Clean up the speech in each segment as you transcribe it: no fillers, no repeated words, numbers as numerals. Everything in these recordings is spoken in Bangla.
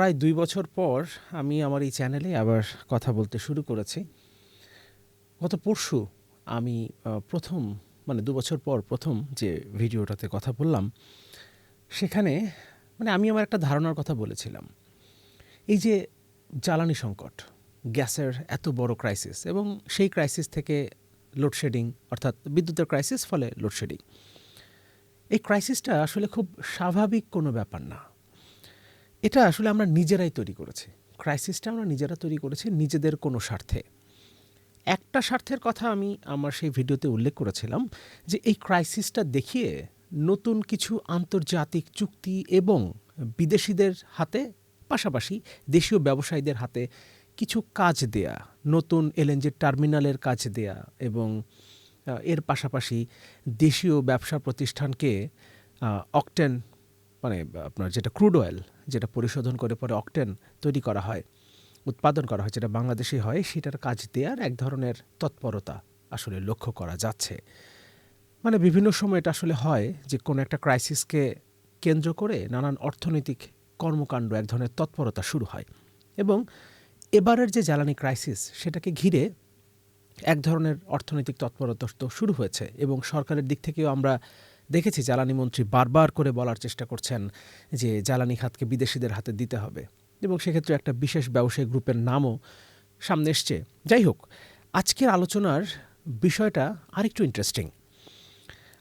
প্রায় ২ বছর পর আমি আমার এই চ্যানেলে আবার কথা বলতে শুরু করেছি। গত পরশু আমি ১ম মানে ২ বছর পর ১ম যে ভিডিওটাতে কথা বললাম, সেখানে আমি আমার একটা ধারণার কথা বলেছিলাম। এই যে জ্বালানি সংকট, গ্যাসের এত বড় ক্রাইসিস এবং সেই ক্রাইসিস থেকে লোডশেডিং অর্থাৎ বিদ্যুতের ক্রাইসিস ফলে লোডশেডিং। এই ক্রাইসিসটা আসলে খুব স্বাভাবিক কোনো ব্যাপার না। এটা আসলে আমরা নিজেরাই তৈরি করেছি। ক্রাইসিসটা আমরা নিজেরা তৈরি করেছি নিজেদের কোনো স্বার্থে। একটা স্বার্থের কথা আমি আমার সেই ভিডিওতে উল্লেখ করেছিলাম যে এই ক্রাইসিসটা দেখিয়ে নতুন কিছু আন্তর্জাতিক চুক্তি এবং বিদেশিদের হাতে পাশাপাশি দেশীয় ব্যবসায়ীদের হাতে কিছু কাজ দেয়া, নতুন এলএনজি টার্মিনালের কাজ দেয়া এবং এর পাশাপাশি দেশীয় ব্যবসা প্রতিষ্ঠানকে অকটেন আপনার যেটা ক্রুড অয়েল যেটা পরিশোধন করে পরে অকটেন তৈরি করা হয়, উৎপাদন করা হয়, যেটা বাংলাদেশে হয়, সেটার কাজ দেওয়ার এক ধরনের তৎপরতা আসলে লক্ষ্য করা যাচ্ছে। বিভিন্ন সময় এটা আসলে হয় যে কোনো একটা ক্রাইসিসকে কেন্দ্র করে নানান অর্থনৈতিক কর্মকাণ্ড, এক ধরনের তৎপরতা শুরু হয় এবং এবারের যে জ্বালানি ক্রাইসিস সেটাকে ঘিরে এক ধরনের অর্থনৈতিক তৎপরতা তো শুরু হয়েছে এবং সরকারের দিক থেকেও আমরা দেখেছি জ্বালানি মন্ত্রী বারবার করে বলার চেষ্টা করছেন যে জ্বালানি খাতকে বিদেশিদের হাতে দিতে হবে এবং সেক্ষেত্রে একটা বিশেষ ব্যবসায়ী গ্রুপের নামও সামনে এসছে। যাই হোক, আজকের আলোচনার বিষয়টা আরেকটু ইন্টারেস্টিং।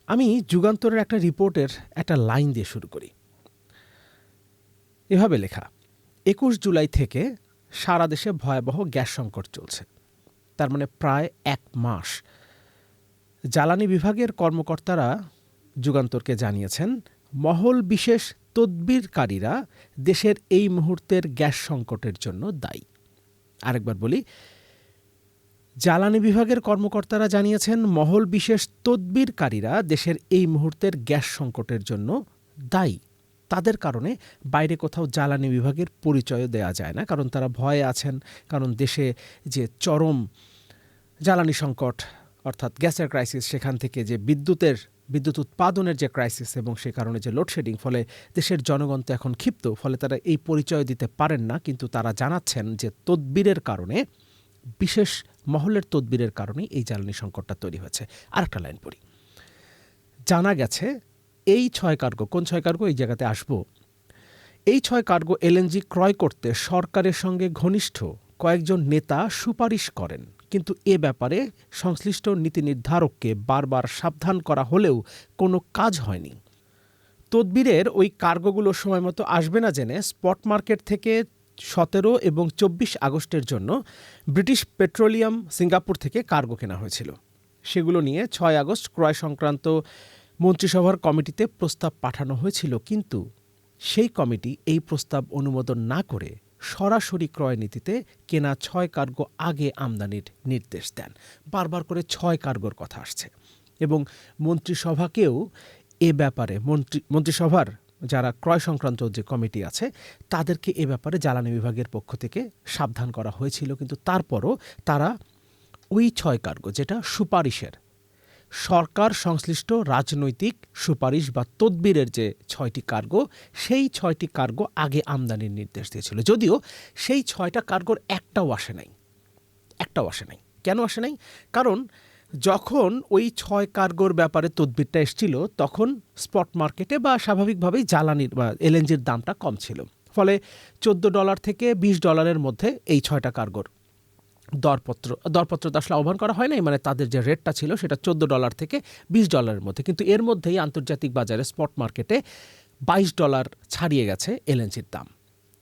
আমি যুগান্তরের একটা রিপোর্টের একটা লাইন দিয়ে শুরু করি। এভাবে লেখা, ২১ জুলাই থেকে সারা দেশে ভয়াবহ গ্যাস সংকট চলছে। তার প্রায় ১ মাস। জ্বালানি বিভাগের কর্মকর্তারা যুগান্তরকে জানিয়েছেন, মহল বিশেষ তদবিরকারীরা দেশের এই মুহূর্তের গ্যাস সংকটের জন্য দায়ী। আরেকবার বলি, জ্বালানি বিভাগের কর্মকর্তারা জানিয়েছেন মহল বিশেষ তদবিরকারীরা দেশের এই মুহূর্তের গ্যাস সংকটের জন্য দায়ী। তাদের কারণে বাইরে কোথাও জ্বালানি বিভাগের পরিচয় দেওয়া যায় না, কারণ তারা ভয়ে আছেন, কারণ দেশে যে চরম জ্বালানি সংকট অর্থাৎ গ্যাসের ক্রাইসিস, সেখান থেকে যে বিদ্যুৎ উৎপাদনের যে ক্রাইসিস এবং সে কারণে যে লোডশেডিং, ফলে দেশের জনগণ তো এখন ক্ষিপ্ত, ফলে তারা এই পরিচয় দিতে পারেন না। কিন্তু তারা জানাচ্ছেন যে তদবিরের কারণে, বিশেষ মহলের তদবিরের কারণে এই জ্বালানি সংকটটা তৈরি হয়েছে। আরেকটা লাইন পড়ি। জানা গেছে এই ৬ কার্গো, কোন ৬ কার্গো এই জায়গাতে আসবো, এই ৬ কার্গো এলএনজি ক্রয় করতে সরকারের সঙ্গে ঘনিষ্ঠ কয়েকজন নেতা সুপারিশ করেন, কিন্তু এ ব্যাপারে সংশ্লিষ্ট নীতি নির্ধারককে বারবার সাবধান করা হলেও কোনো কাজ হয়নি। তদবিরের ওই কার্গোগুলো সময় মতো আসবে না জেনে স্পট মার্কেট থেকে ১৭ এবং ২৪ আগস্টের জন্য ব্রিটিশ পেট্রোলিয়াম সিঙ্গাপুর থেকে কার্গো কেনা হয়েছিল। সেগুলো নিয়ে ৬ আগস্ট ক্রয় সংক্রান্ত মন্ত্রিসভার কমিটিতে প্রস্তাব পাঠানো হয়েছিল, কিন্তু সেই কমিটি এই প্রস্তাব অনুমোদন না করে সরাসরি ক্রয় নীতিতে কেনা ৬ কার্গো আগে আমদানির নির্দেশ দেন। বারবার করে ৬ কার্গোর কথা আসছে এবং মন্ত্রিসভাকেও এ ব্যাপারে মন্ত্রিসভার যারা ক্রয় সংক্রান্ত যে কমিটি আছে তাদেরকে এ ব্যাপারে জ্বালানি বিভাগের পক্ষ থেকে সাবধান করা হয়েছিল, কিন্তু তারপরও তারা ওই ৬ কার্গো, যেটা সুপারিশের সরকার সংশ্লিষ্ট রাজনৈতিক সুপারিশ বা তদবিরের যে ৬টি কার্গো, সেই ৬টি কার্গো আগে আমদানির নির্দেশ দিয়েছিল। যদিও সেই ৬টা কার্গোর একটাও আসে নাই। কেন আসে নাই? কারণ যখন ওই ৬ কার্গোর ব্যাপারে তদবিরটা এসেছিল, তখন স্পট মার্কেটে বা স্বাভাবিকভাবেই জ্বালানির বা এলএনজির দামটা কম ছিল। ফলে $14 থেকে $20 মধ্যে এই ৬টা কার্গোর দরপত্র তো আসলে আহ্বান করা হয় নাই, তাদের যে রেটটা ছিল সেটা $14 থেকে $20 মধ্যে। কিন্তু এর মধ্যেই আন্তর্জাতিক বাজারে স্পট মার্কেটে $22 ছাড়িয়ে গেছে এলএনজির দাম।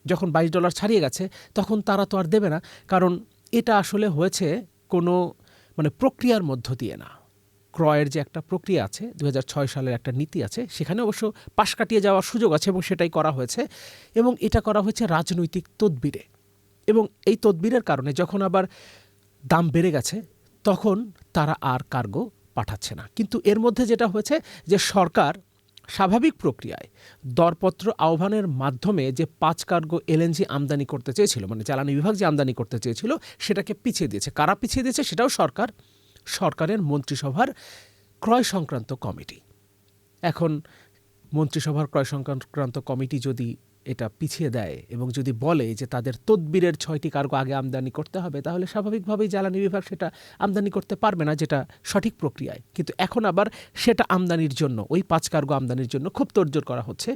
যখন $22 ছাড়িয়ে গেছে, তখন তারা তো আর দেবে না, কারণ এটা আসলে হয়েছে কোনো প্রক্রিয়ার মধ্য দিয়ে না। ক্রয়ের যে একটা প্রক্রিয়া আছে, ২০০৬ সালের একটা নীতি আছে, সেখানে অবশ্য পাশ কাটিয়ে যাওয়ার সুযোগ আছে এবং সেটাই করা হয়েছে, এবং এটা করা হয়েছে রাজনৈতিক তদবিরে। এবং এই তদবিরের কারণে যখন আবার দাম বেড়ে গেছে, তখন তারা আর কার্গো পাঠাচ্ছে না। কিন্তু এর মধ্যে যেটা হয়েছে যে সরকার স্বাভাবিক প্রক্রিয়ায় দরপত্র আহ্বানের মাধ্যমে যে ৫ কার্গো এলএনজি আমদানি করতে চেয়েছিল, জ্বালানি বিভাগ যে আমদানি করতে চেয়েছিল, সেটাকে পিছিয়ে দিয়েছে। কারা পিছিয়ে দিয়েছে? সেটাও সরকারের মন্ত্রিসভার ক্রয় সংক্রান্ত কমিটি। এখন মন্ত্রিসভার ক্রয় সংক্রান্ত কমিটি যদি এটা পিছিয়ে দেয় এবং যদি বলে যে তাদের তদবিরের 6টি কার্গো আগে আমদানি করতে হবে, তাহলে স্বাভাবিকভাবেই জ্বালানি বিভাগ সেটা আমদানি করতে পারবে না, যেটা সঠিক প্রক্রিয়ায়। কিন্তু এখন আবার সেটা আমদানির জন্য, ওই 5 কার্গো আমদানির জন্য খুব তোড়জোড় করা হচ্ছে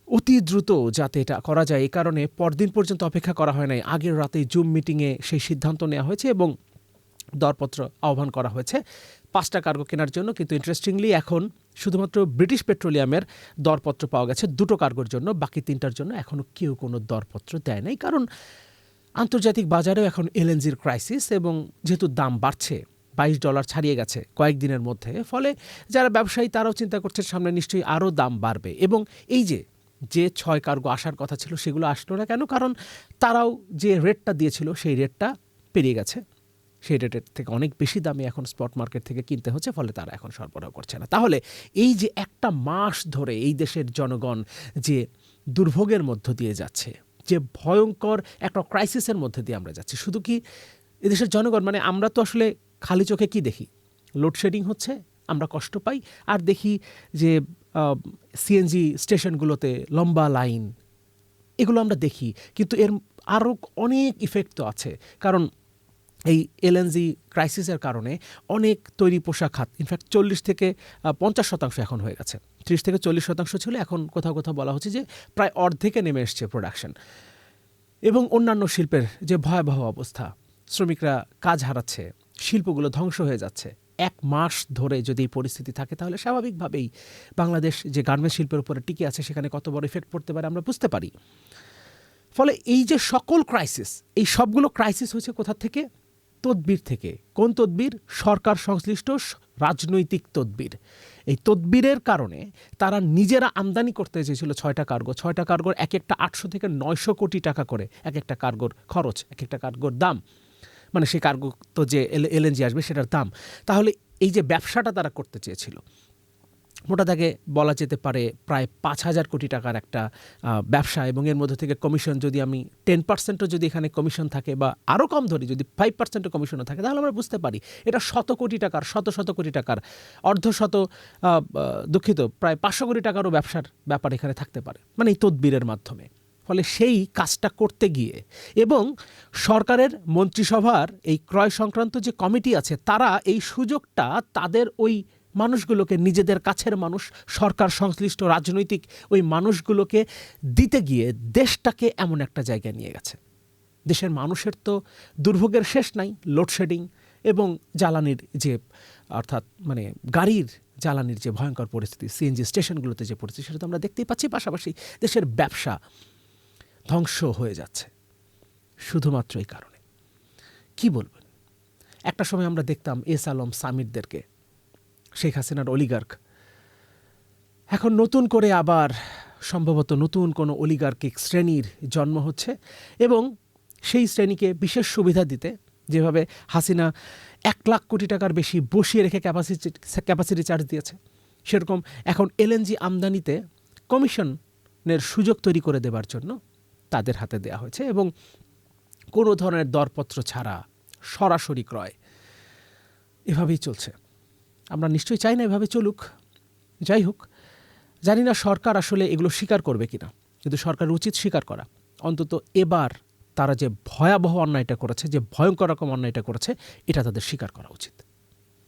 অতি দ্রুত যাতে এটা করা যায়। এই কারণে পরদিন পর্যন্ত অপেক্ষা করা হয় নাই, আগের রাতে জুম মিটিংয়ে সেই সিদ্ধান্ত নেওয়া হয়েছে এবং দরপত্র আহ্বান করা হয়েছে 5টা কার্গো কেনার জন্য। কিন্তু ইন্টারেস্টিংলি এখন শুধুমাত্র ব্রিটিশ পেট্রোলিয়ামের দরপত্র পাওয়া গেছে 2টো কার্গোর জন্য, বাকি 3টার জন্য এখনও কেউ কোনো দরপত্র দেয় নাই। কারণ আন্তর্জাতিক বাজারেও এখন এলএনজির ক্রাইসিস এবং যেহেতু দাম বাড়ছে, $22 ছাড়িয়ে গেছে কয়েকদিনের মধ্যে, ফলে যারা ব্যবসায়ী তারাও চিন্তা করছে সামনে নিশ্চয়ই আরও দাম বাড়বে। এবং এই যে 6 কার্গো আসার কথা ছিল সেগুলো আসলো না কেন? কারণ তারাও যে রেটটা দিয়েছিল সেই রেটটা পেরিয়ে গেছে, সেই রেটের থেকে অনেক বেশি দামে এখন স্পট মার্কেট থেকে কিনতে হচ্ছে, ফলে তারা এখন সরবরাহ করছে না। তাহলে এই যে একটা মাস ধরে এই দেশের জনগণ যে দুর্ভোগের মধ্য দিয়ে যাচ্ছে, যে ভয়ঙ্কর একটা ক্রাইসিসের মধ্যে দিয়ে আমরা যাচ্ছি, শুধু কি এদেশের জনগণ, মানে আমরা তো আসলে খালি চোখে কি দেখি? লোডশেডিং হচ্ছে, আমরা কষ্ট পাই, আর দেখি যে সিএনজি স্টেশনগুলোতে লম্বা লাইন, এগুলো আমরা দেখি। কিন্তু এর আরও অনেক ইফেক্ট তো আছে, কারণ এই এলএনজি ক্রাইসিসের কারণে অনেক তৈরি পোশাক খাত, ইনফ্যাক্ট 40 থেকে 50% এখন হয়ে গেছে। 30 থেকে 40% ছিল, এখন কোথাও কোথাও বলা হচ্ছে যে প্রায় অর্ধেকে নেমে এসছে প্রোডাকশন। এবং অন্যান্য শিল্পের যে ভয়াবহ অবস্থা, শ্রমিকরা কাজ হারাচ্ছে, শিল্পগুলো ধ্বংস হয়ে যাচ্ছে। 1 মাস ধরে যদি এই পরিস্থিতি থাকে, তাহলে স্বাভাবিকভাবেই বাংলাদেশ যে গার্মেন্টস শিল্পের উপরে টিকে আছে সেখানে কত বড় ইফেক্ট পড়তে পারে আমরা বুঝতে পারি। ফলে এই যে সকল ক্রাইসিস, এই সবগুলো ক্রাইসিস হয়েছে কোথা থেকে? তদবির থেকে। কোন তদবির? সরকার সংশ্লিষ্ট রাজনৈতিক তদবির। এই তদবিরের কারণে তারা নিজেরা আমদানি করতে চেয়েছিল 6টা কার্গো। 6টা কার্গোর এক একটা 800 থেকে 900 কোটি টাকা করে এক একটা কার্গোর খরচ, এক একটা কার্গোর দাম, মানে সেই কার্গো তো যে এলএনজি আসবে সেটার দাম। তাহলে এই যে ব্যবসাটা তারা করতে চেয়েছিল, মোটা দাগে বলা যেতে পারে প্রায় 5,000 কোটি টাকার একটা ব্যবসা, এবং এর মধ্যে থেকে কমিশন যদি আমি 10%ও যদি এখানে কমিশন থাকে, বা আরও কম ধরি, যদি 5%ও কমিশনও থাকে, তাহলে আমরা বুঝতে পারি এটা শত কোটি টাকার, শত শত কোটি টাকার, অর্ধশত দুঃখিত, প্রায় 500 কোটি টাকারও ব্যবসার ব্যাপার এখানে থাকতে পারে, মানে এই তদবিরের মাধ্যমে। ফলে সেই কাজটা করতে গিয়ে, এবং সরকারের মন্ত্রিসভার এই ক্রয় সংক্রান্ত যে কমিটি আছে, তারা এই সুযোগটা তাদের ওই মানুষগুলোকে, নিজেদের কাছের মানুষ, সরকার সংশ্লিষ্ট রাজনৈতিক ওই মানুষগুলোকে দিতে গিয়ে দেশটাকে এমন একটা জায়গায় নিয়ে গেছে। দেশের মানুষের তো দুর্ভোগের শেষ নাই, লোডশেডিং এবং জ্বালানির যে, অর্থাৎ মানে গাড়ির জ্বালানির যে ভয়ঙ্কর পরিস্থিতি, সিএনজি স্টেশনগুলোতে যে পরিস্থিতি, সেটা তো আমরা দেখতেই পাচ্ছি। পাশাপাশি দেশের ব্যবসা ধ্বংস হয়ে যাচ্ছে শুধুমাত্র এই কারণে। কি বলবেন? একটা সময় আমরা দেখতাম এস আলম সামিরদেরকে, শেখ হাসিনার অলিগার্ক। এখন নতুন করে আবার সম্ভবত নতুন কোনো অলিগার্কিক শ্রেণীর জন্ম হচ্ছে, এবং সেই শ্রেণীকে বিশেষ সুবিধা দিতে যেভাবে হাসিনা 1 লাখ কোটি টাকার বেশি বসিয়ে রেখে ক্যাপাসিটি চার্জ দিয়েছে, সেরকম এখন এলএনজি আমদানিতে কমিশনের সুযোগ তৈরি করে দেবার জন্য তাদের হাতে দেওয়া হয়েছে, এবং কোনো ধরনের দরপত্র ছাড়া সরাসরি ক্রয়, এভাবেই চলছে। আমরা নিশ্চয়ই চাই না এভাবে চলুক। যাই হোক, জানি না সরকার আসলে এগুলো স্বীকার করবে কিনা, কিন্তু সরকারের উচিত স্বীকার করা। অন্তত এবার তারা যে ভয়াবহ অন্যায়টা করেছে, যে ভয়ঙ্কর রকম অন্যায়টা করেছে, এটা তাদের স্বীকার করা উচিত।